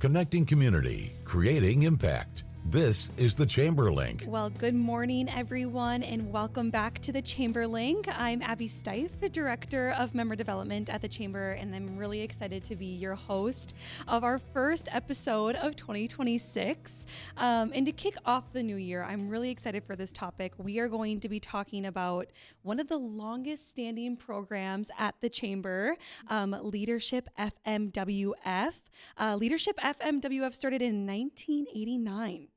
Connecting community, creating impact. This is the Chamber Link. Well, good morning, everyone, and welcome back to the Chamber Link. I'm Abby Styf, the Director of Member Development at the Chamber, and I'm really excited to be your host of our first episode of 2026. And to kick off the new year, I'm really excited for this topic. We are going to be talking about one of the longest standing programs at the Chamber, Leadership FMWF. Leadership FMWF started in 1989.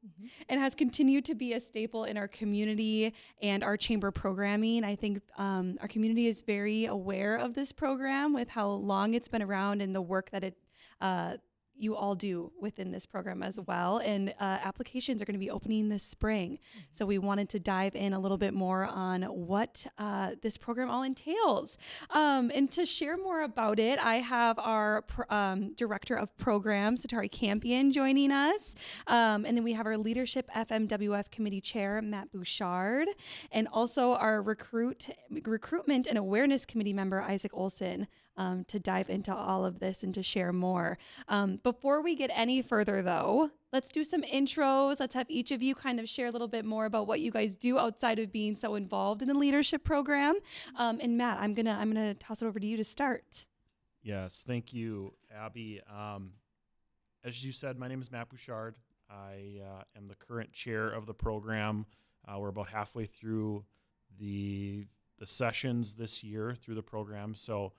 And has continued to be a staple in our community and our chamber programming. I think our community is very aware of this program with how long it's been around and the work that you all do within this program as well. And applications are going to be opening this spring. So we wanted to dive in a little bit more on what this program all entails. And to share more about it, I have our Director of Programs, Setareh Campion, joining us. And then we have our Leadership FMWF Committee Chair, Matt Bushard, and also our Recruitment and Awareness Committee member, Isaac Olson, to dive into all of this and to share more. Before we get any further, though, let's do some intros. Let's have each of you kind of share a little bit more about what you guys do outside of being so involved in the leadership program. And Matt, I'm gonna toss it over to you to start. Yes, thank you, Abby. As you said, my name is Matt Bushard. I am the current chair of the program. We're about halfway through the sessions this year through the program. So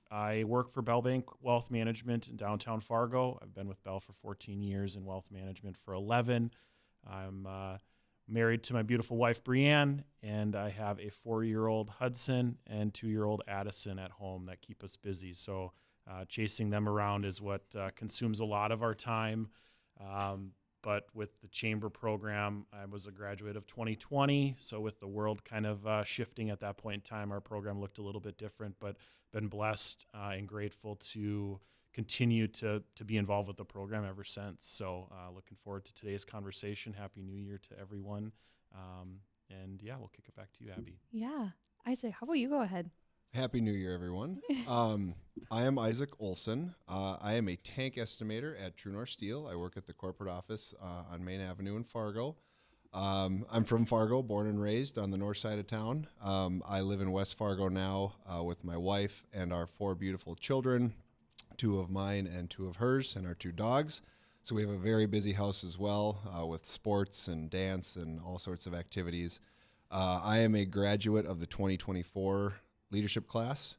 I work for Bell Bank Wealth Management in downtown Fargo. I've been with Bell for 14 years and wealth management for 11. I'm married to my beautiful wife, Brianne, and I have a 4-year-old Hudson and 2-year-old Addison at home that keep us busy. So chasing them around is what consumes a lot of our time. But with the Chamber program, I was a graduate of 2020. So with the world kind of shifting at that point in time, our program looked a little bit different, but been blessed and grateful to continue to be involved with the program ever since. So looking forward to today's conversation. Happy New Year to everyone. And yeah, we'll kick it back to you, Abby. Yeah. Isaac, how about you go ahead? Happy New Year, everyone. I am Isaac Olson. I am a tank estimator at True North Steel. I work at the corporate office on Main Avenue in Fargo. I'm from Fargo, born and raised on the north side of town. I live in West Fargo now with my wife and our 4 beautiful children, 2 of mine and 2 of hers, and our 2 dogs. So we have a very busy house as well with sports and dance and all sorts of activities. I am a graduate of the 2024 leadership class,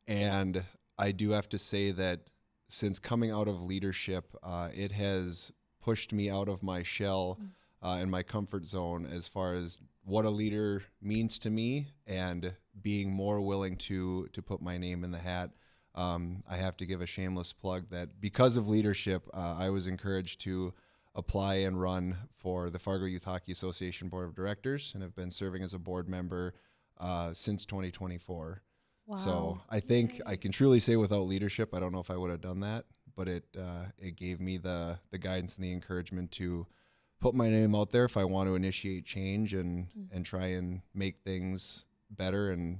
and I do have to say that since coming out of leadership, it has pushed me out of my shell and my comfort zone as far as what a leader means to me, and being more willing to put my name in the hat. I have to give a shameless plug that because of leadership, I was encouraged to apply and run for the Fargo Youth Hockey Association Board of Directors, and have been serving as a board member since 2024. Wow. So I think I can truly say without leadership, I don't know if I would have done that, but it gave me the guidance and the encouragement to put my name out there if I want to initiate change and try and make things better, and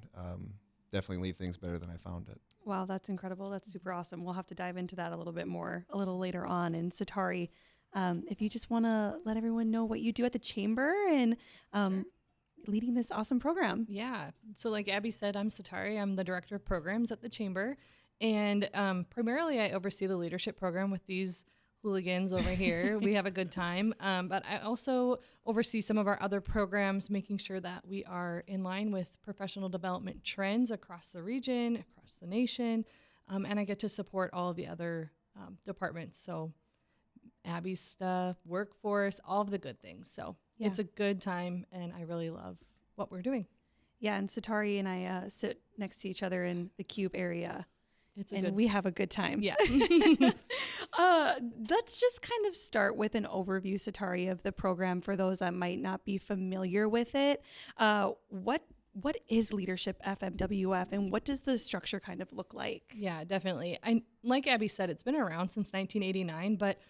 definitely leave things better than I found it. Wow, that's incredible. That's super awesome. We'll have to dive into that a little bit more a little later on. And Setareh, if you just want to let everyone know what you do at the Chamber and leading this awesome program. Yeah. So like Abby said, I'm Setareh. I'm the Director of Programs at the Chamber. And primarily I oversee the leadership program with these hooligans over here. We have a good time. But I also oversee some of our other programs, making sure that we are in line with professional development trends across the region, across the nation. And I get to support all of the other departments. So Abby's stuff, workforce, all of the good things. So Yeah. It's a good time, and I really love what we're doing. Yeah, and Setareh and I sit next to each other in the Cube area, And we have a good time. Yeah. Let's just kind of start with an overview, Setareh, of the program for those that might not be familiar with it. What is Leadership FMWF, and what does the structure kind of look like? Yeah, definitely. Like Abby said, it's been around since 1989, but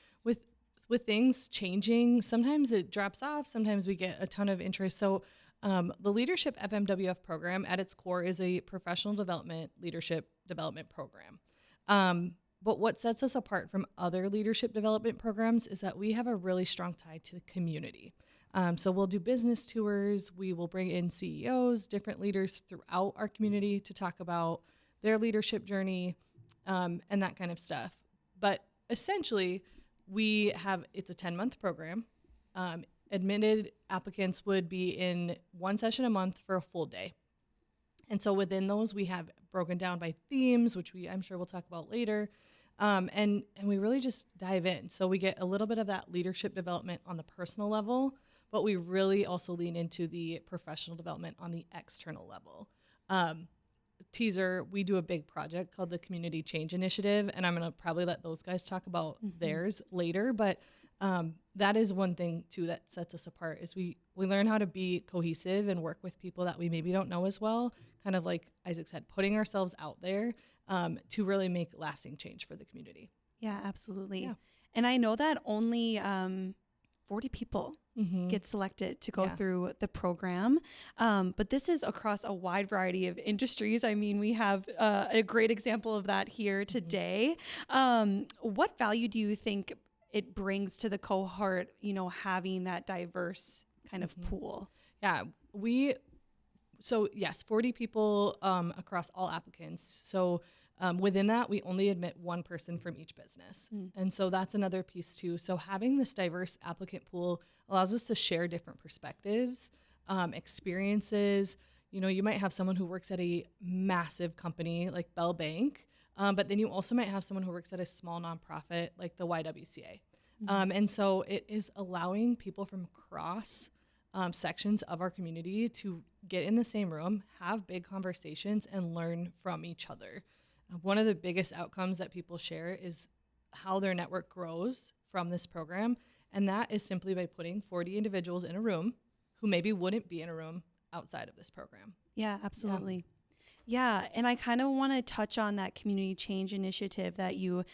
with things changing, sometimes it drops off, sometimes we get a ton of interest. So the Leadership FMWF program at its core is a professional development, leadership development program. But what sets us apart from other leadership development programs is that we have a really strong tie to the community. So we'll do business tours. We will bring in CEOs, different leaders throughout our community to talk about their leadership journey and that kind of stuff. But essentially, it's a 10-month program. Admitted applicants would be in one session a month for a full day. And so within those, we have broken down by themes, which I'm sure we'll talk about later. And we really just dive in. So we get a little bit of that leadership development on the personal level, but we really also lean into the professional development on the external level. Teaser, we do a big project called the Community Change Initiative, and I'm going to probably let those guys talk about theirs later. But that is one thing, too, that sets us apart is we learn how to be cohesive and work with people that we maybe don't know as well, kind of like Isaac said, putting ourselves out there to really make lasting change for the community. Yeah, absolutely. Yeah. And I know that only 40 people get selected to go through the program. But this is across a wide variety of industries. I mean, we have a great example of that here today. What value do you think it brings to the cohort, having that diverse kind of pool? Yeah, so yes, 40 people across all applicants. So within that, we only admit one person from each business. And so that's another piece too. So having this diverse applicant pool allows us to share different perspectives, experiences. You might have someone who works at a massive company like Bell Bank, but then you also might have someone who works at a small nonprofit like the YWCA. And so it is allowing people from across sections of our community to get in the same room, have big conversations, and learn from each other. One of the biggest outcomes that people share is how their network grows from this program, and that is simply by putting 40 individuals in a room who maybe wouldn't be in a room outside of this program. Yeah, absolutely. Yeah, and I kind of want to touch on that community change initiative that you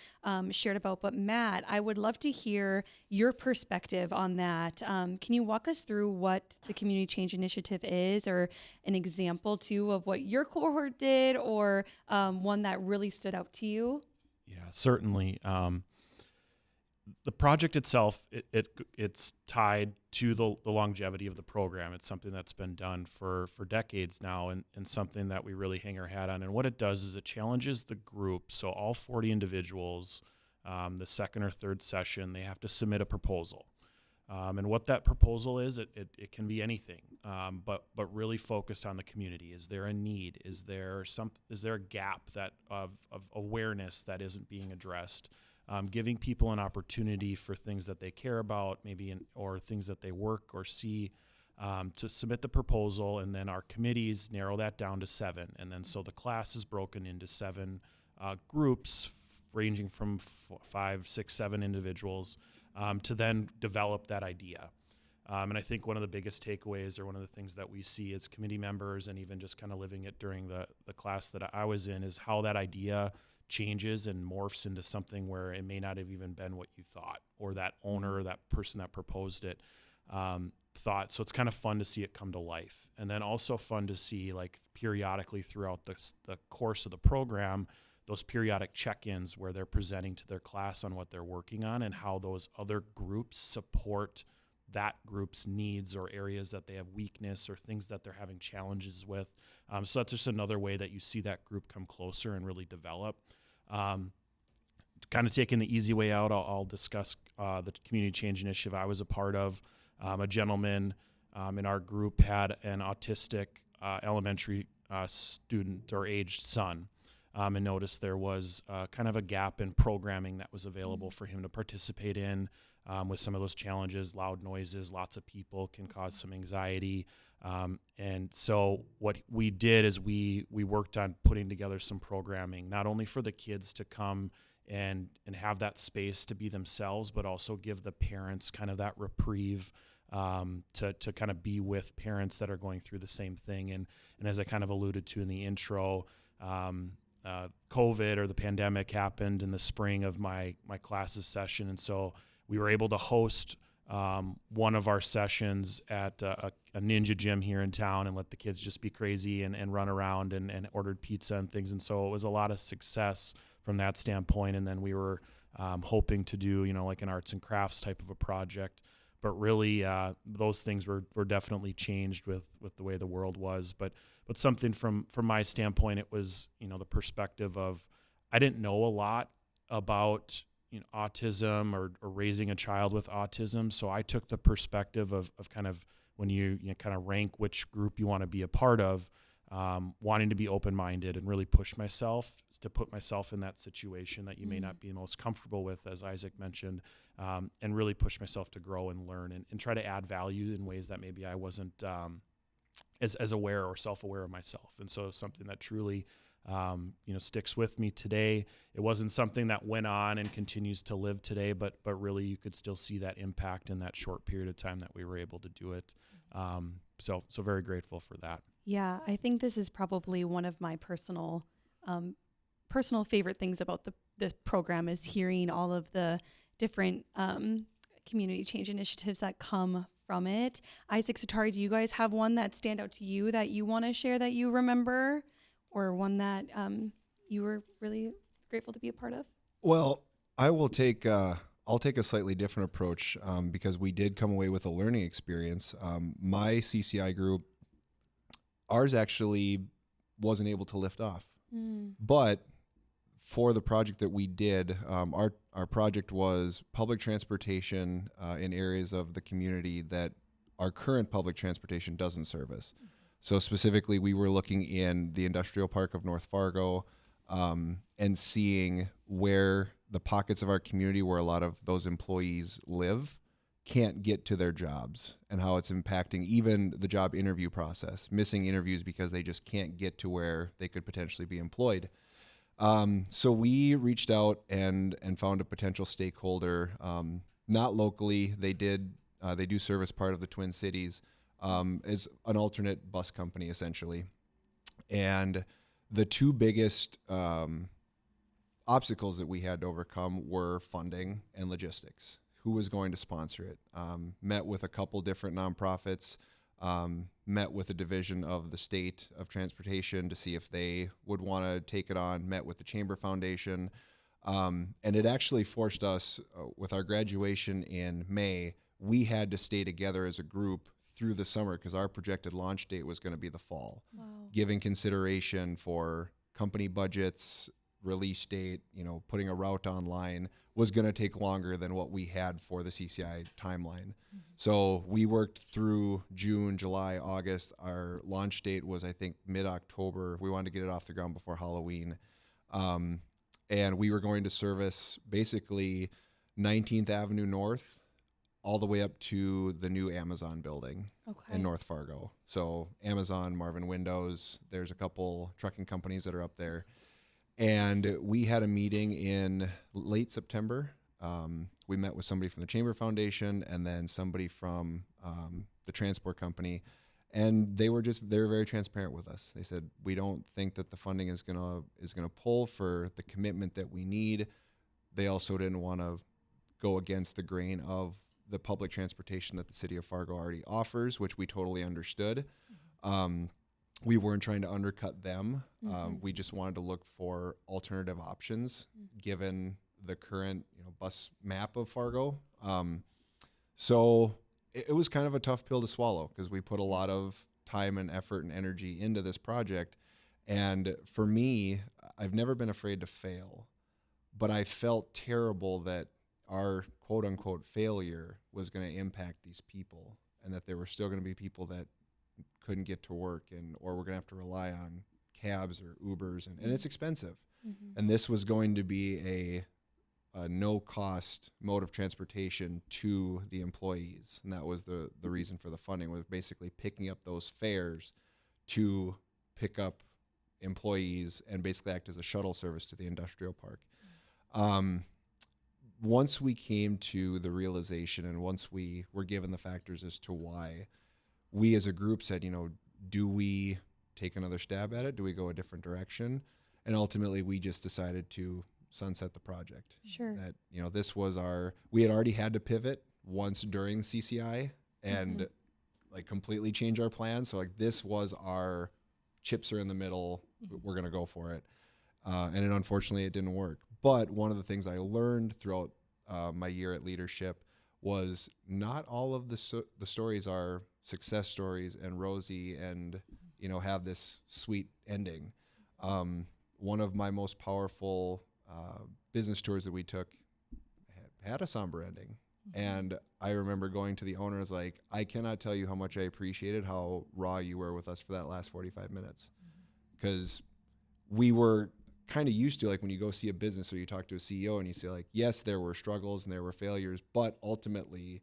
shared about. But Matt, I would love to hear your perspective on that. Can you walk us through what the community change initiative is, or an example too of what your cohort did, or one that really stood out to you? Yeah, certainly. The project itself, it's tied to the longevity of the program. It's something that's been done for decades now, and something that we really hang our hat on. And what it does is it challenges the group. So all 40 individuals, the second or third session, they have to submit a proposal. And what that proposal is, it can be anything, but really focused on the community. Is there a need? Is there a gap of awareness that isn't being addressed? Giving people an opportunity for things that they care about, or things that they work or see, to submit the proposal, and then our committees narrow that down to 7. And then so the class is broken into 7 groups, ranging from 5, 6, 7 individuals, to then develop that idea. And I think one of the biggest takeaways, or one of the things that we see as committee members, and even just kind of living it during the class that I was in, is how that idea changes and morphs into something where it may not have even been what you thought, or that owner or that person that proposed it thought. So it's kind of fun to see it come to life. And then also fun to see, like, periodically throughout the course of the program, those periodic check-ins where they're presenting to their class on what they're working on, and how those other groups support that group's needs, or areas that they have weakness, or things that they're having challenges with. So that's just another way that you see that group come closer and really develop. Kind of taking the easy way out, I'll discuss the community change initiative I was a part of. A gentleman in our group had an autistic elementary student or aged son, and noticed there was kind of a gap in programming that was available for him to participate in. With some of those challenges, loud noises, lots of people can cause some anxiety. And so what we did is we worked on putting together some programming, not only for the kids to come and have that space to be themselves, but also give the parents kind of that reprieve to kind of be with parents that are going through the same thing. And as I kind of alluded to in the intro, COVID, or the pandemic, happened in the spring of my classes session. And so we were able to host one of our sessions at a ninja gym here in town, and let the kids just be crazy and run around, and ordered pizza and things. And so it was a lot of success from that standpoint. And then we were hoping to do, like an arts and crafts type of a project. But really, those things were definitely changed with the way the world was. But something from my standpoint, it was, the perspective of, I didn't know a lot about autism or raising a child with autism. So I took the perspective of kind of when you kind of rank which group you want to be a part of, wanting to be open-minded and really push myself to put myself in that situation that you may not be most comfortable with, as Isaac mentioned, and really push myself to grow and learn and try to add value in ways that maybe I wasn't as aware or self-aware of myself. And so something that truly sticks with me today. It wasn't something that went on and continues to live today, but really you could still see that impact in that short period of time that we were able to do it. So very grateful for that. Yeah, I think this is probably one of my personal favorite things about the program is hearing all of the different community change initiatives that come from it. Isaac, Setareh, do you guys have one that stand out to you that you want to share that you remember? Or one that you were really grateful to be a part of? Well, I'll take a slightly different approach because we did come away with a learning experience. My CCI group, ours actually wasn't able to lift off. But for the project that we did, our project was public transportation in areas of the community that our current public transportation doesn't service. So specifically, we were looking in the industrial park of North Fargo and seeing where the pockets of our community where a lot of those employees live can't get to their jobs and how it's impacting even the job interview process, missing interviews because they just can't get to where they could potentially be employed. So we reached out and found a potential stakeholder, not locally. They do service part of the Twin Cities. Is an alternate bus company, essentially. And the two biggest obstacles that we had to overcome were funding and logistics. Who was going to sponsor it? Met with a couple different nonprofits, met with a division of the state of transportation to see if they would want to take it on, met with the Chamber Foundation. And it actually forced us, with our graduation in May, we had to stay together as a group through the summer because our projected launch date was going to be the fall. Wow. Giving consideration for company budgets, release date, putting a route online was going to take longer than what we had for the CCI timeline. So we worked through June, July, August. Our launch date was, I think, mid-October. We wanted to get it off the ground before Halloween. And we were going to service basically 19th Avenue North all the way up to the new Amazon building in North Fargo. So Amazon, Marvin Windows, there's a couple trucking companies that are up there. And we had a meeting in late September. We met with somebody from the Chamber Foundation and then somebody from the transport company. And they were very transparent with us. They said, we don't think that the funding is gonna pull for the commitment that we need. They also didn't want to go against the grain of the public transportation that the city of Fargo already offers, which we totally understood. We weren't trying to undercut them. We just wanted to look for alternative options given the current bus map of Fargo. So it was kind of a tough pill to swallow because we put a lot of time and effort and energy into this project. And for me, I've never been afraid to fail, but I felt terrible that our quote unquote failure was going to impact these people and that there were still going to be people that couldn't get to work or we're going to have to rely on cabs or Ubers and it's expensive. And this was going to be a no cost mode of transportation to the employees. And that was the reason for the funding, was basically picking up those fares to pick up employees and basically act as a shuttle service to the industrial park. Once we came to the realization and once we were given the factors as to why, we as a group said, do we take another stab at it? Do we go a different direction? And ultimately we just decided to sunset the project. Sure. That, this was we had already had to pivot once during CCI and completely change our plan. So this was our chips are in the middle. We're going to go for it. And unfortunately, it didn't work. But one of the things I learned throughout my year at Leadership was not all of the stories are success stories and rosy and, have this sweet ending. One of my most powerful business tours that we took had a somber ending. And I remember going to the owner and was like, I cannot tell you how much I appreciated how raw you were with us for that last 45 minutes. Because we were kind of used to, like, when you go see a business or you talk to a CEO and you say, like, yes, there were struggles and there were failures, but ultimately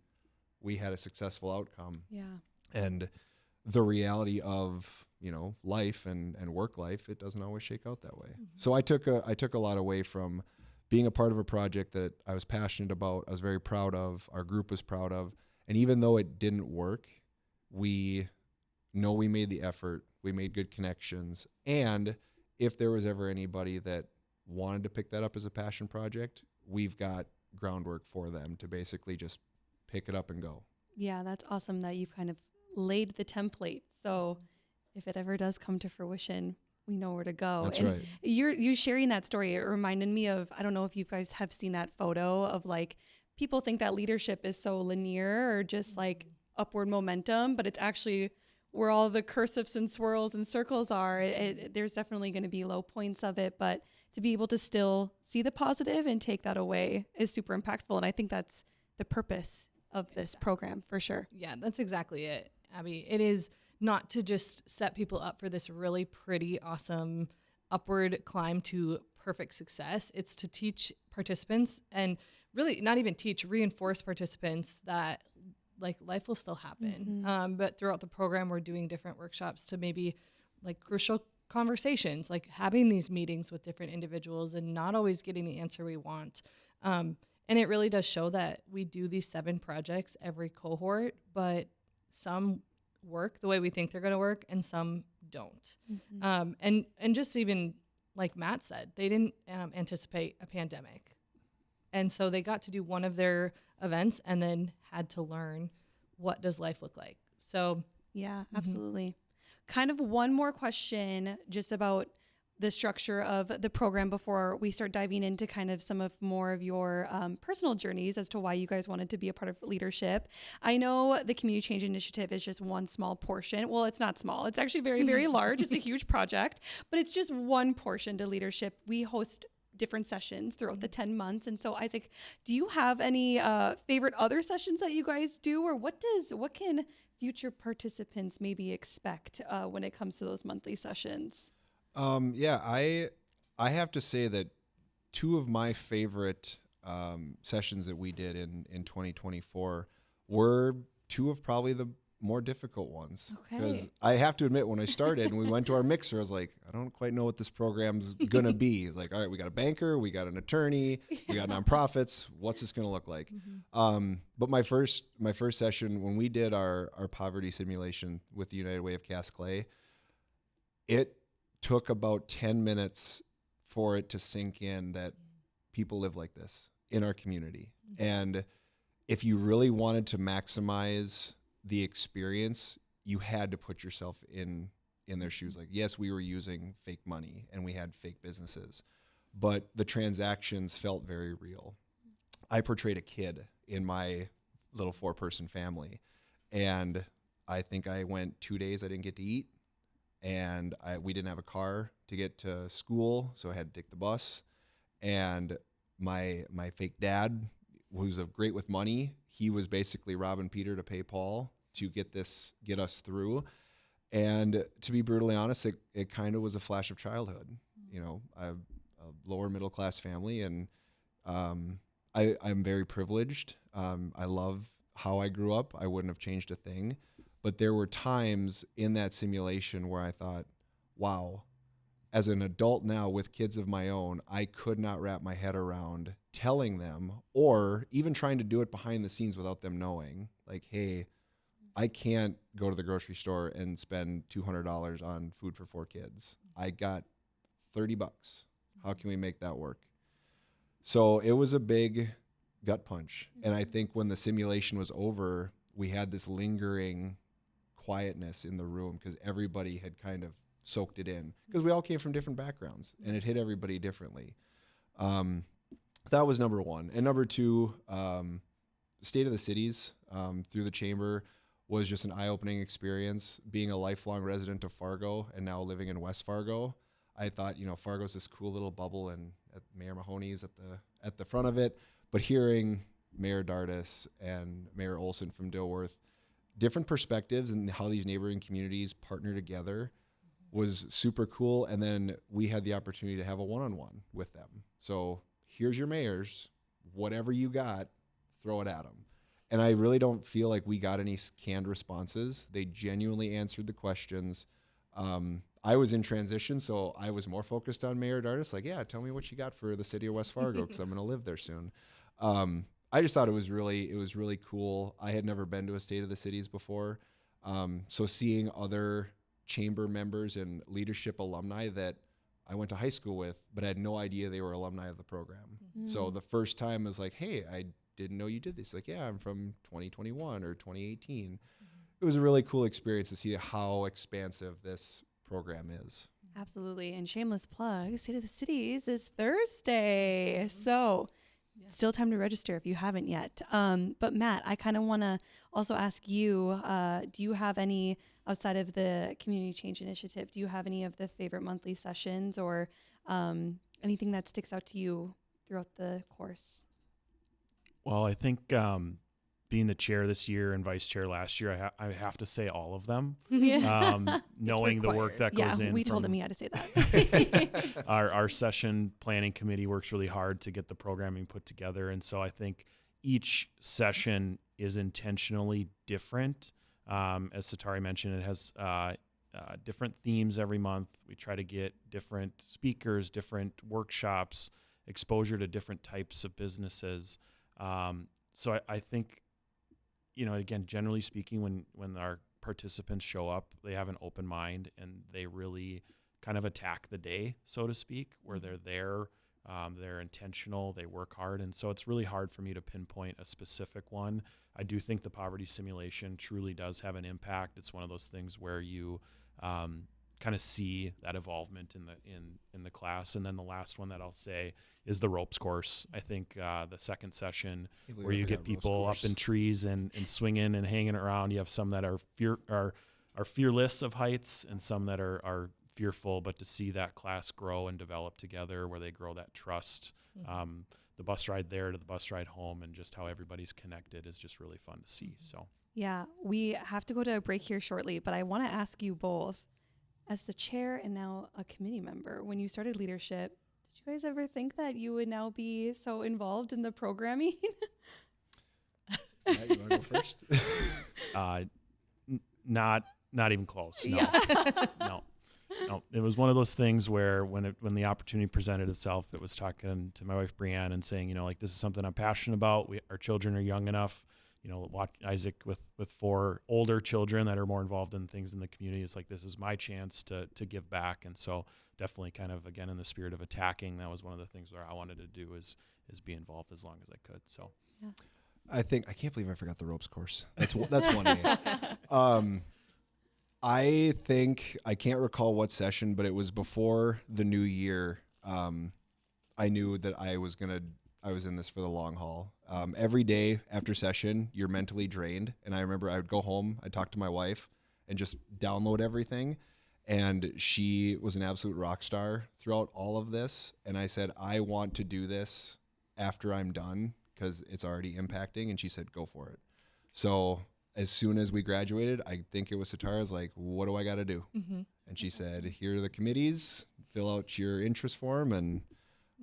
we had a successful outcome. Yeah. And the reality of, life and work life, it doesn't always shake out that way. So I took a lot away from being a part of a project that I was passionate about, I was very proud of, our group was proud of. And even though it didn't work, we know we made the effort, we made good connections. And if there was ever anybody that wanted to pick that up as a passion project, we've got groundwork for them to basically just pick it up and go. Yeah, that's awesome that you've kind of laid the template. So if it ever does come to fruition, we know where to go. That's and right. You sharing that story, it reminded me of, I don't know if you guys have seen that photo of, like, people think that leadership is so linear or just like upward momentum, but it's actually where all the cursives and swirls and circles are. There's definitely going to be low points of it, but to be able to still see the positive and take that away is super impactful. And I think that's the purpose of this program for sure. Yeah, that's exactly it, Abby. It is not to just set people up for this really pretty, awesome upward climb to perfect success. It's to teach participants, and really not even teach, reinforce participants that, like, life will still happen. But throughout the program, we're doing different workshops to maybe, like, crucial conversations, like having these meetings with different individuals and not always getting the answer we want. And it really does show that we do these 7 projects every cohort, but some work the way we think they're going to work and some don't. And just even like Matt said, they didn't anticipate a pandemic. And so they got to do one of their events and then had to learn, what does life look like? So yeah, absolutely. Kind of one more question just about the structure of the program before we start diving into kind of some of more of your personal journeys as to why you guys wanted to be a part of Leadership. I know the Community Change Initiative is just one small portion. Well, it's not small. It's actually very, very large. It's a huge project, but it's just one portion to Leadership. We host different sessions throughout the 10 months. And so, Isaac, do you have any favorite other sessions that you guys do, or what can future participants maybe expect when it comes to those monthly sessions? I have to say that 2 of my favorite sessions that we did in 2024 were 2 of probably the more difficult ones. Because I have to admit, when I started and we went to our mixer, I was like, I don't quite know what this program's going to be. It's like, all right, we got a banker, we got an attorney, we got nonprofits. What's this going to look like? But my first session, when we did our poverty simulation with the United Way of Cast Clay, it took about 10 minutes for it to sink in that people live like this in our community. And if you really wanted to maximize the experience, you had to put yourself in their shoes. Like, yes, we were using fake money and we had fake businesses, but the transactions felt very real. I portrayed a kid in my little 4-person family, and I think I went 2 days I didn't get to eat, and we didn't have a car to get to school, so I had to take the bus. And my fake dad, who's great with money, he was basically robbing Peter to pay Paul to get us through. And to be brutally honest, it kind of was a flash of childhood. I have a lower middle class family, and I'm very privileged. I love how I grew up. I wouldn't have changed a thing. But there were times in that simulation where I thought, wow, as an adult now with kids of my own, I could not wrap my head around telling them, or even trying to do it behind the scenes without them knowing, like, hey, I can't go to the grocery store and spend $200 on food for 4 kids. I got $30. How can we make that work? So it was a big gut punch. And I think when the simulation was over, we had this lingering quietness in the room because everybody had kind of soaked it in, because we all came from different backgrounds and it hit everybody differently. That was number one. And number two, State of the Cities through the Chamber was just an eye-opening experience. Being a lifelong resident of Fargo and now living in West Fargo, I thought, Fargo's this cool little bubble, and Mayor Mahoney's at the front of it. But hearing Mayor Dardis and Mayor Olson from Dilworth, different perspectives and how these neighboring communities partner together was super cool. And then we had the opportunity to have a one-on-one with them. So here's your mayors, whatever you got, throw it at them. And I really don't feel like we got any canned responses. They genuinely answered the questions. I was in transition, so I was more focused on Mayor Dardis. Like, yeah, tell me what you got for the city of West Fargo, because I'm going to live there soon. I just thought it was really cool. I had never been to a State of the Cities before. So seeing other Chamber members and leadership alumni that I went to high school with, but I had no idea they were alumni of the program. Mm-hmm. So the first time I was like, hey, I didn't know you did this. Like, yeah, I'm from 2021 or 2018. Mm-hmm. It was a really cool experience to see how expansive this program is. Absolutely. And shameless plug, State of the Cities is Thursday. So still time to register if you haven't yet. But Matt, I kind of want to also ask you, do you have any, outside of the Community Change Initiative, do you have any of the favorite monthly sessions or anything that sticks out to you throughout the course? Well, I think being the chair this year and vice chair last year, I have to say all of them. Knowing the work that goes in. Yeah, we told him he had to say that. Our session planning committee works really hard to get the programming put together. And so I think each session is intentionally different. As Setareh mentioned, it has different themes every month. We try to get different speakers, different workshops, exposure to different types of businesses. So I think, again, generally speaking, when our participants show up, they have an open mind and they really kind of attack the day, so to speak, where they're there, they're intentional, they work hard. And so it's really hard for me to pinpoint a specific one. I do think the poverty simulation truly does have an impact. It's one of those things where you kind of see that involvement in the class. And then the last one that I'll say is the ropes course. I think the second session where you get people up in trees and swinging and hanging around. You have some that are fearless of heights and some that are fearful, but to see that class grow and develop together where they grow that trust, the bus ride there to the bus ride home and just how everybody's connected is just really fun to see. So yeah, we have to go to a break here shortly, but I want to ask you both, as the chair and now a committee member, when you started leadership, did you guys ever think that you would now be so involved in the programming? You want to go first? Not even close. No. Yeah. No. It was one of those things where when the opportunity presented itself, it was talking to my wife Brianne and saying, this is something I'm passionate about. Our children are young enough. Watch Isaac with 4 older children that are more involved in things in the community. It's like, this is my chance to give back. And so definitely kind of, again, in the spirit of attacking, that was one of the things where I wanted to do is be involved as long as I could. So yeah. I can't believe I forgot the ropes course. That's one day. I think, I can't recall what session, but it was before the new year. I knew that I was in this for the long haul. Every day after session, you're mentally drained. And I remember I would go home, I'd talk to my wife and just download everything. And she was an absolute rock star throughout all of this. And I said, I want to do this after I'm done because it's already impacting. And she said, go for it. So as soon as we graduated, I think it was Setareh's like, what do I got to do? Mm-hmm. And she said, here are the committees, fill out your interest form. And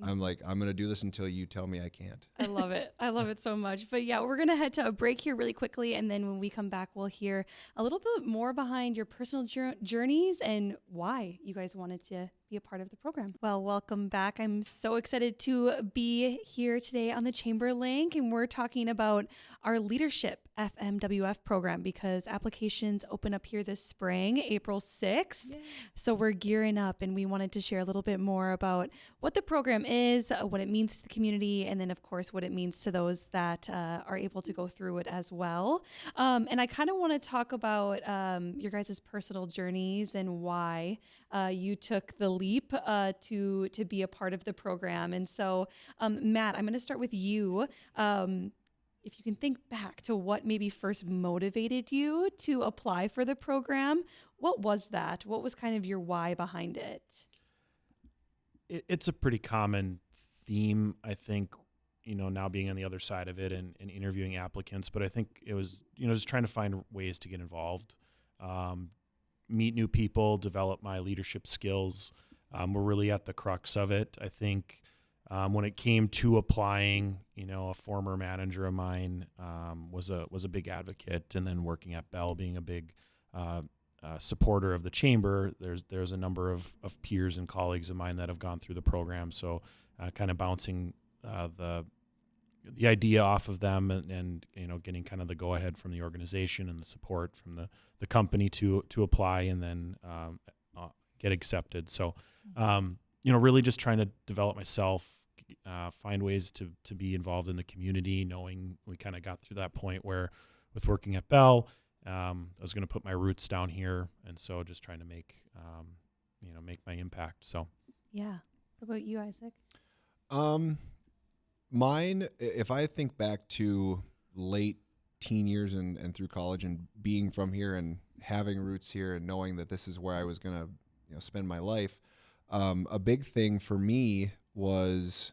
I'm like, I'm going to do this until you tell me I can't. I love it. I love it so much. But yeah, we're going to head to a break here really quickly. And then when we come back, we'll hear a little bit more behind your personal journeys and why you guys wanted to be a part of the program. Well, welcome back. I'm so excited to be here today on the Chamber Link, and we're talking about our Leadership FMWF program because applications open up here this spring, April 6th. Yay. So we're gearing up, and we wanted to share a little bit more about what the program is, what it means to the community, and then, of course, what it means to those that are able to go through it as well. And I kind of want to talk about your guys' personal journeys and why you took the leap to be a part of the program. And so, Matt, I'm going to start with you. If you can think back to what maybe first motivated you to apply for the program, what was that? What was kind of your why behind it? It's a pretty common theme, I think, now being on the other side of it and interviewing applicants. But I think it was, just trying to find ways to get involved, meet new people, develop my leadership skills. We're really at the crux of it. I think when it came to applying, a former manager of mine was a big advocate, and then working at Bell, being a big supporter of the chamber. There's a number of peers and colleagues of mine that have gone through the program. So kind of bouncing the idea off of them and getting kind of the go ahead from the organization and the support from the company to apply and then get accepted. So really just trying to develop myself, find ways to be involved in the community, knowing we kind of got through that point where with working at Bell, I was going to put my roots down here. And so just trying to make my impact. So. Yeah. What about you, Isaac? Mine, if I think back to late teen years and through college and being from here and having roots here and knowing that this is where I was going to spend my life, a big thing for me was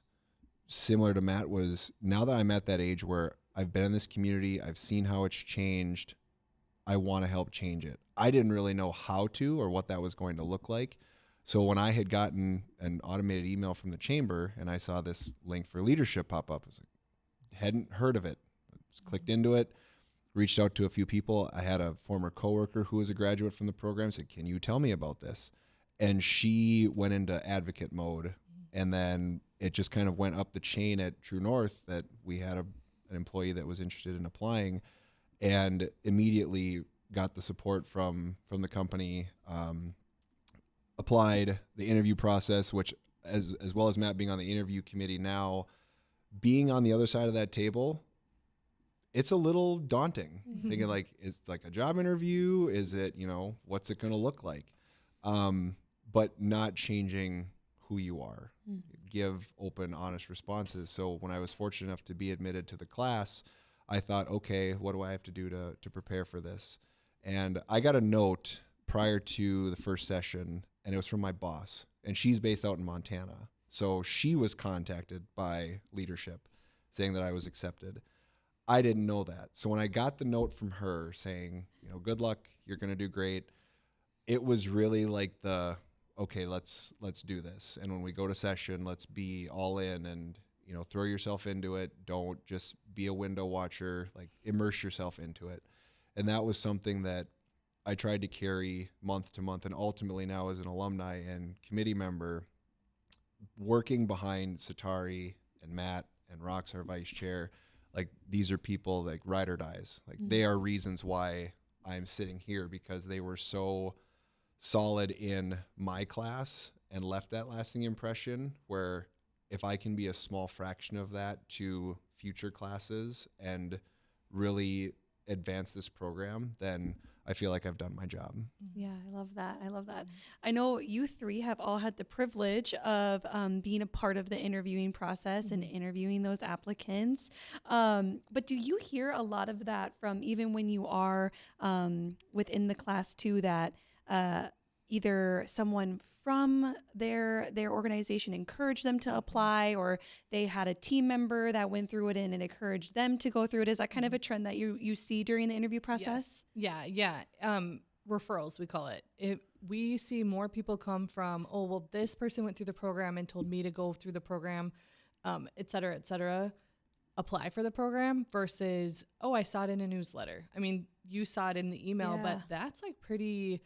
similar to Matt was now that I'm at that age where I've been in this community, I've seen how it's changed, I want to help change it. I didn't really know how to or what that was going to look like. So when I had gotten an automated email from the chamber and I saw this link for leadership pop up, I was like, hadn't heard of it. Just clicked into it, reached out to a few people. I had a former coworker who was a graduate from the program, said, "Can you tell me about this?" And she went into advocate mode. And then it just kind of went up the chain at True North that we had an employee that was interested in applying, and immediately got the support from the company. Applied the interview process, which as well as Matt being on the interview committee now, being on the other side of that table, it's a little daunting. Mm-hmm. Thinking like, it's like a job interview. Is it, what's it going to look like? But not changing who you are. Give open, honest responses. So when I was fortunate enough to be admitted to the class, I thought, okay, what do I have to do to prepare for this? And I got a note prior to the first session, and it was from my boss, and she's based out in Montana. So she was contacted by leadership saying that I was accepted. I didn't know that. So when I got the note from her saying, good luck, you're going to do great, it was really like okay, let's do this. And when we go to session, let's be all in and, throw yourself into it. Don't just be a window watcher, like immerse yourself into it. And that was something that I tried to carry month to month, and ultimately now as an alumni and committee member, working behind Setareh and Matt and Rox, our vice chair, like these are people like ride or dies. Like they are reasons why I'm sitting here, because they were so solid in my class and left that lasting impression, where if I can be a small fraction of that to future classes and really advance this program, then I feel like I've done my job. Yeah, I love that. I know you three have all had the privilege of being a part of the interviewing process and interviewing those applicants. But do you hear a lot of that from even when you are within the class too, that either someone from their organization encouraged them to apply, or they had a team member that went through it and encouraged them to go through it? Is that kind of a trend that you see during the interview process? Yes. Yeah. Referrals, we call it. We see more people come from, this person went through the program and told me to go through the program, et cetera, apply for the program, versus, I saw it in a newsletter. I mean, you saw it in the email, but that's like pretty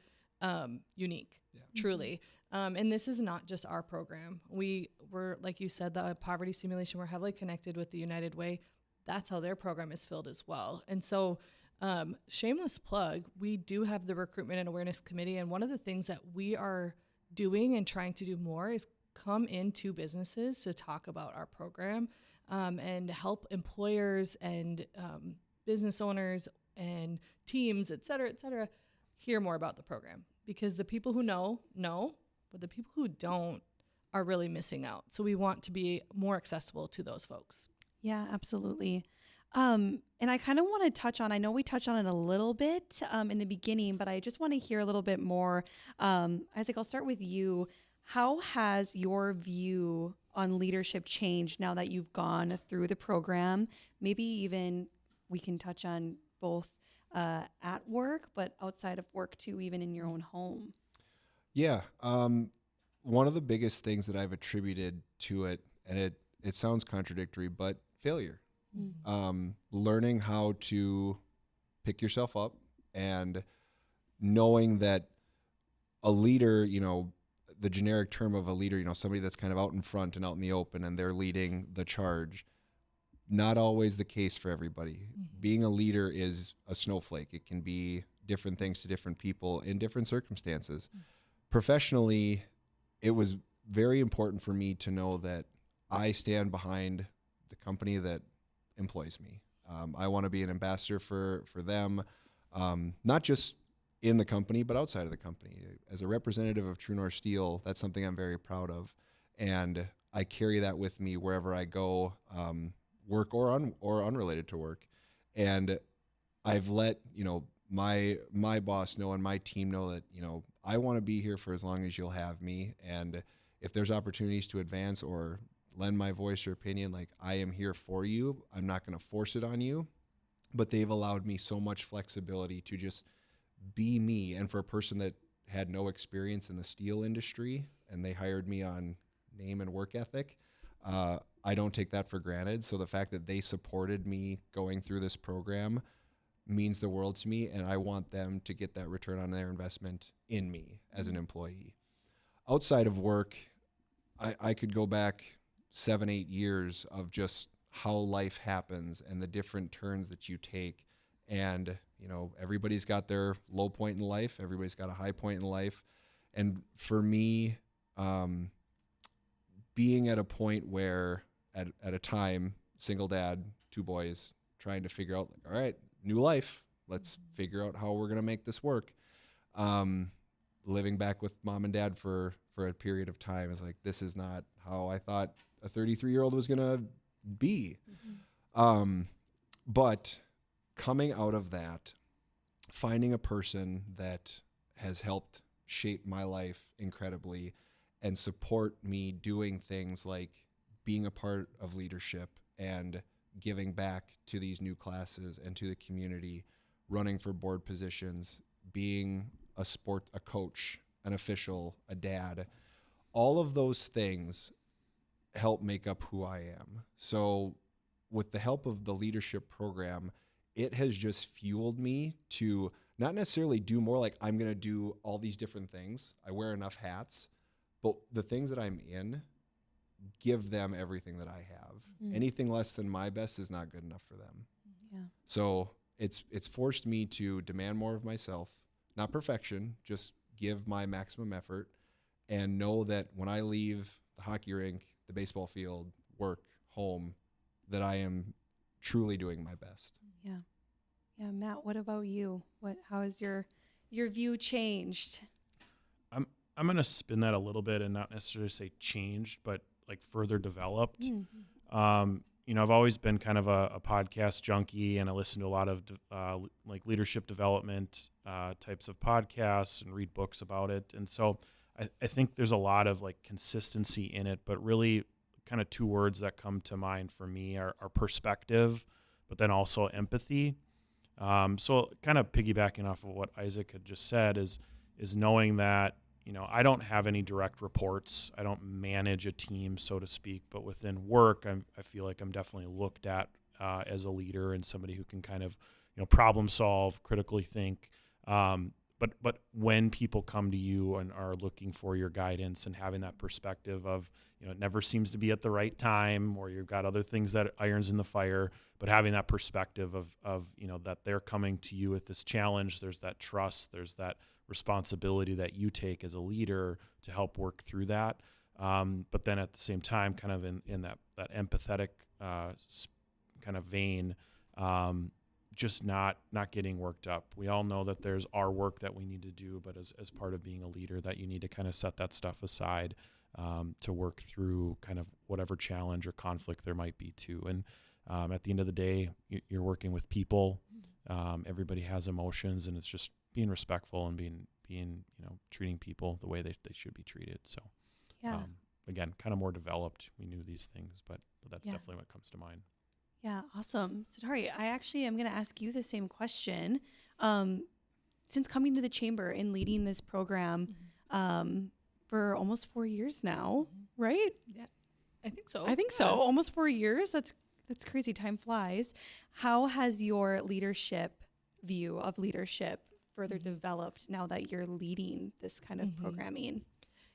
unique. truly. And this is not just our program. We're, like you said, the poverty simulation, we're heavily connected with the United Way. That's how their program is filled as well. And so, shameless plug, we do have the Recruitment and Awareness Committee. And one of the things that we are doing and trying to do more is come into businesses to talk about our program, and help employers and business owners and teams, et cetera, hear more about the program. Because the people who know, but the people who don't are really missing out. So we want to be more accessible to those folks. Yeah, absolutely. And I kind of want to touch on, I know we touched on it a little bit in the beginning, but I just want to hear a little bit more. Isaac, I'll start with you. How has your view on leadership changed now that you've gone through the program? Maybe even we can touch on both at work, but outside of work too, even in your own home. Yeah. One of the biggest things that I've attributed to it, and it sounds contradictory, but failure. Learning how to pick yourself up and knowing that a leader, the generic term of a leader, somebody that's kind of out in front and out in the open and they're leading the charge. Not always the case for everybody. Being a leader is a snowflake. It can be different things to different people in different circumstances. Professionally, it was very important for me to know that I stand behind the company that employs me. I want to be an ambassador for them, not just in the company, but outside of the company. As a representative of True North Steel, that's something I'm very proud of. And I carry that with me wherever I go, work or unrelated to work. And I've let, my boss know and my team know that, I want to be here for as long as you'll have me. And if there's opportunities to advance or lend my voice or opinion, like, I am here for you. I'm not going to force it on you, but they've allowed me so much flexibility to just be me. And for a person that had no experience in the steel industry and they hired me on name and work ethic, I don't take that for granted. So the fact that they supported me going through this program means the world to me, and I want them to get that return on their investment in me as an employee. Outside of work, I could go back 7-8 years of just how life happens and the different turns that you take. And, everybody's got their low point in life. Everybody's got a high point in life. And for me, being at a point where at a time, single dad, 2 boys, trying to figure out, all right, new life, let's figure out how we're going to make this work. Living back with mom and dad for a period of time is like, this is not how I thought a 33-year-old was going to be. But coming out of that, finding a person that has helped shape my life incredibly and support me doing things like being a part of leadership and giving back to these new classes and to the community, running for board positions, being a coach, an official, a dad, all of those things help make up who I am. So with the help of the leadership program, it has just fueled me to not necessarily do more, like I'm going to do all these different things. I wear enough hats, but the things that I'm in, give them everything that I have. Anything less than my best is not good enough for them. Yeah. So it's forced me to demand more of myself, not perfection, just give my maximum effort and know that when I leave the hockey rink, the baseball field, work, home, that I am truly doing my best. Yeah. Yeah. Matt, what about you? How has your view changed? I'm going to spin that a little bit and not necessarily say changed, but like further developed. I've always been kind of a podcast junkie, and I listen to a lot of like leadership development types of podcasts and read books about it. And so I think there's a lot of like consistency in it, but really kind of 2 words that come to mind for me are perspective, but then also empathy. So kind of piggybacking off of what Isaac had just said is knowing that, I don't have any direct reports. I don't manage a team, so to speak, but within work, I feel like I'm definitely looked at as a leader and somebody who can kind of, problem solve, critically think. but when people come to you and are looking for your guidance and having that perspective of, it never seems to be at the right time, or you've got other things that irons in the fire, but having that perspective of that they're coming to you with this challenge, there's that trust, there's that responsibility that you take as a leader to help work through that. But then at the same time, kind of in that empathetic kind of vein, just not getting worked up. We all know that there's our work that we need to do, but as part of being a leader, that you need to kind of set that stuff aside to work through kind of whatever challenge or conflict there might be too. And at the end of the day, you're working with people. Everybody has emotions, and it's just being respectful and being treating people the way they should be treated. So again, kind of more developed. We knew these things, but that's definitely what comes to mind. Yeah, awesome. Setareh, I actually am going to ask you the same question. Since coming to the Chamber and leading this program for almost 4 years now, right? Yeah, I think so. Almost 4 years. That's crazy. Time flies. How has your leadership view of leadership further developed now that you're leading this kind of programming?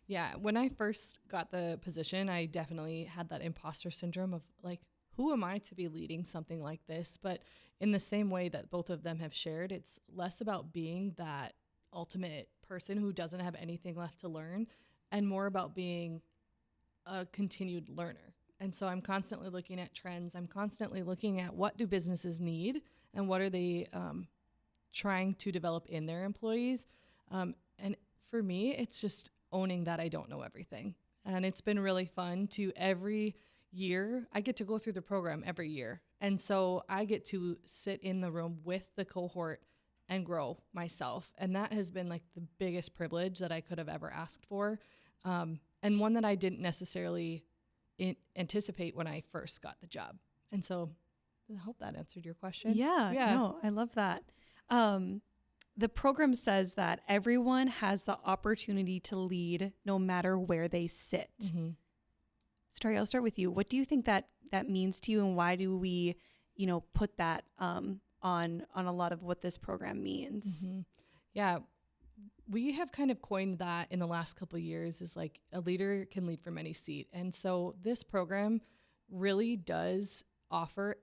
Yeah, when I first got the position, I definitely had that imposter syndrome of like, who am I to be leading something like this? But in the same way that both of them have shared, it's less about being that ultimate person who doesn't have anything left to learn and more about being a continued learner. And so I'm constantly looking at trends. I'm constantly looking at what do businesses need and what are they trying to develop in their employees. And for me, it's just owning that I don't know everything. And it's been really fun to every year, I get to go through the program every year. And so I get to sit in the room with the cohort and grow myself. And that has been like the biggest privilege that I could have ever asked for. And one that I didn't necessarily anticipate when I first got the job. And so I hope that answered your question. Yeah. No, I love that. The program says that everyone has the opportunity to lead no matter where they sit. Setareh, I'll start with you. What do you think that means to you, and why do we, put that on a lot of what this program means? Yeah, we have kind of coined that in the last couple of years is like a leader can lead from any seat. And so this program really does offer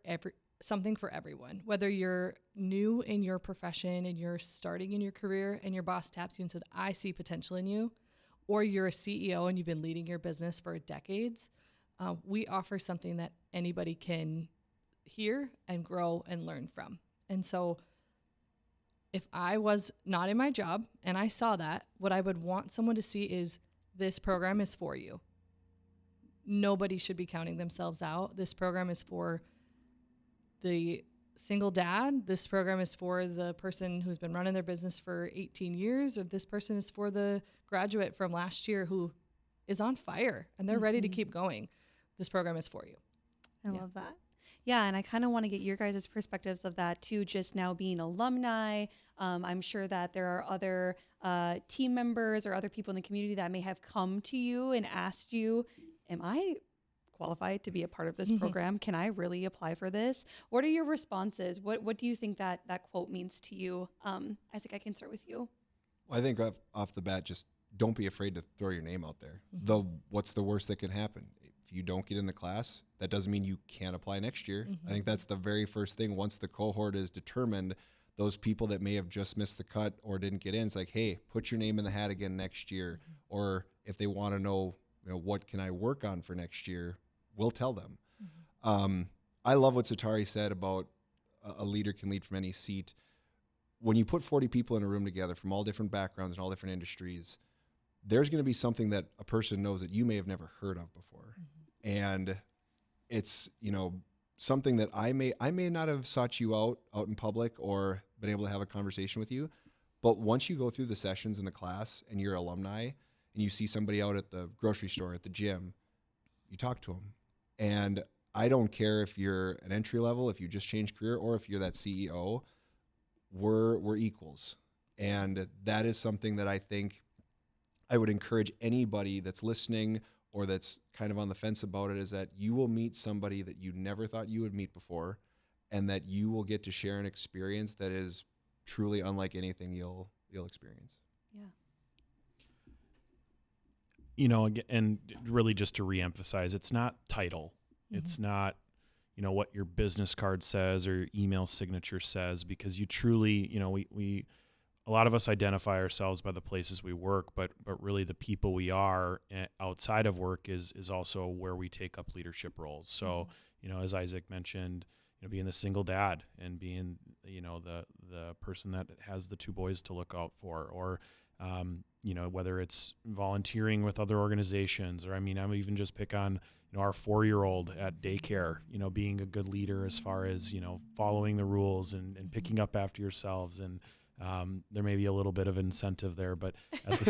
something for everyone, whether you're new in your profession and you're starting in your career and your boss taps you and said, I see potential in you, or you're a CEO and you've been leading your business for decades. We offer something that anybody can hear and grow and learn from. And so if I was not in my job and I saw that, what I would want someone to see is this program is for you. Nobody should be counting themselves out. This program is for the single dad. This program is for the person who's been running their business for 18 years, or this person is for the graduate from last year who is on fire and they're ready to keep going. This program is for you. I love that. Yeah, and I kind of want to get your guys' perspectives of that too, just now being alumni. I'm sure that there are other team members or other people in the community that may have come to you and asked you, am I qualified to be a part of this program? Can I really apply for this? What are your responses? What do you think that quote means to you? Isaac, I can start with you. Well, I think off the bat, just don't be afraid to throw your name out there. What's the worst that can happen? If you don't get in the class, that doesn't mean you can't apply next year. I think that's the very first thing. Once the cohort is determined, those people that may have just missed the cut or didn't get in, it's like, hey, put your name in the hat again next year. Or if they want to know, what can I work on for next year, we'll tell them. I love what Setareh said about a leader can lead from any seat. When you put 40 people in a room together from all different backgrounds and all different industries, there's going to be something that a person knows that you may have never heard of before. And it's, something that I may not have sought you out in public or been able to have a conversation with you. But once you go through the sessions in the class and you're alumni and you see somebody out at the grocery store, at the gym, you talk to them. And I don't care if you're an entry level, if you just changed career, or if you're that CEO, we're equals. And that is something that I think I would encourage anybody that's listening or that's kind of on the fence about it, is that you will meet somebody that you never thought you would meet before, and that you will get to share an experience that is truly unlike anything you'll you'll experience. Yeah. And really just to reemphasize, it's not title. It's not, what your business card says or your email signature says, because you truly, we a lot of us identify ourselves by the places we work, but really the people we are outside of work is also where we take up leadership roles. So, as Isaac mentioned, being the single dad and being, the person that has the 2 boys to look out for, or, whether it's volunteering with other organizations, or, I'm even just pick on, our 4-year-old at daycare, being a good leader as far as, following the rules and picking up after yourselves. And there may be a little bit of incentive there, but at the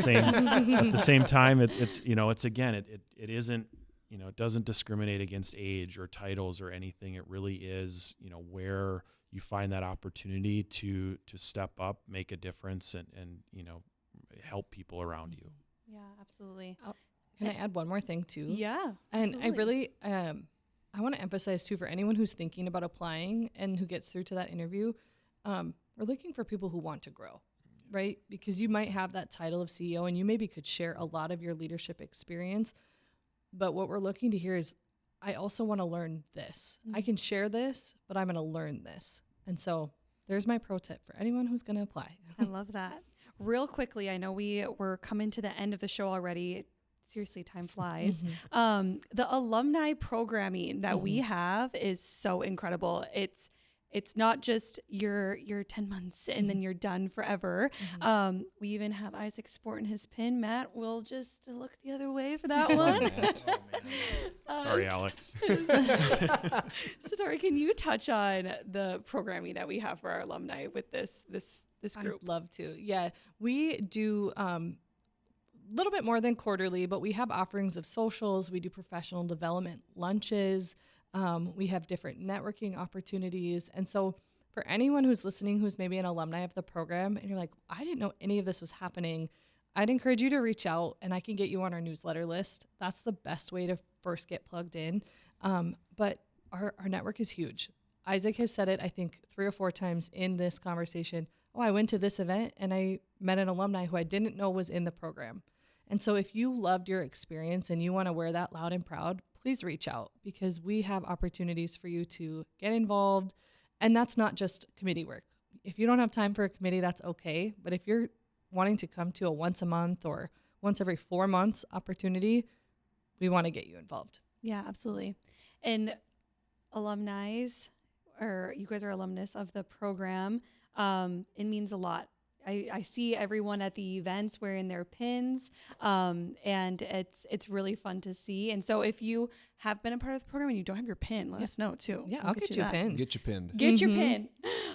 same time, it isn't, it doesn't discriminate against age or titles or anything. It really is, where you find that opportunity to step up, make a difference, and help people around you. Yeah, absolutely. Can I add one more thing too? Yeah. And absolutely. I really, I want to emphasize too, for anyone who's thinking about applying and who gets through to that interview, we're looking for people who want to grow, right? Because you might have that title of CEO and you maybe could share a lot of your leadership experience. But what we're looking to hear is, I also want to learn this. I can share this, but I'm going to learn this. And so there's my pro tip for anyone who's going to apply. I love that. Real quickly, I know we're coming to the end of the show already. Seriously, time flies. The alumni programming that we have is so incredible. It's not just your 10 months and then you're done forever. We even have Isaac sporting his pin. Matt will just look the other way for that one. Sorry, Alex. Setareh, can you touch on the programming that we have for our alumni with this group? I'd love to. Yeah, we do little bit more than quarterly, but we have offerings of socials. We do professional development lunches. We have different networking opportunities. And so for anyone who's listening, who's maybe an alumni of the program, and you're like, I didn't know any of this was happening, I'd encourage you to reach out and I can get you on our newsletter list. That's the best way to first get plugged in. But our network is huge. Isaac has said it, I think 3 or 4 times in this conversation. Oh, I went to this event and I met an alumni who I didn't know was in the program. And so if you loved your experience and you want to wear that loud and proud, please reach out, because we have opportunities for you to get involved. And that's not just committee work. If you don't have time for a committee, that's okay. But if you're wanting to come to a once a month or once every 4 months opportunity, we want to get you involved. Yeah, absolutely. And alumni, or you guys are alumnus of the program, it means a lot. I see everyone at the events wearing their pins, and it's really fun to see. And so if you have been a part of the program and you don't have your pin, let us know too. Yeah, I'll get you a pin. Get you pinned. Get your pin.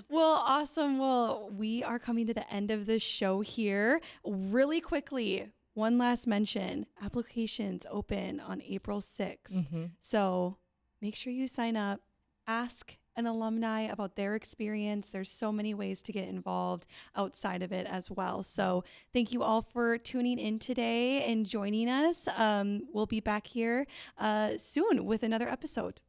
Well, awesome. Well, we are coming to the end of the show here. Really quickly, one last mention. Applications open on April 6th. So make sure you sign up. Ask an alumni about their experience. There's so many ways to get involved outside of it as well. So thank you all for tuning in today and joining us. We'll be back here soon with another episode.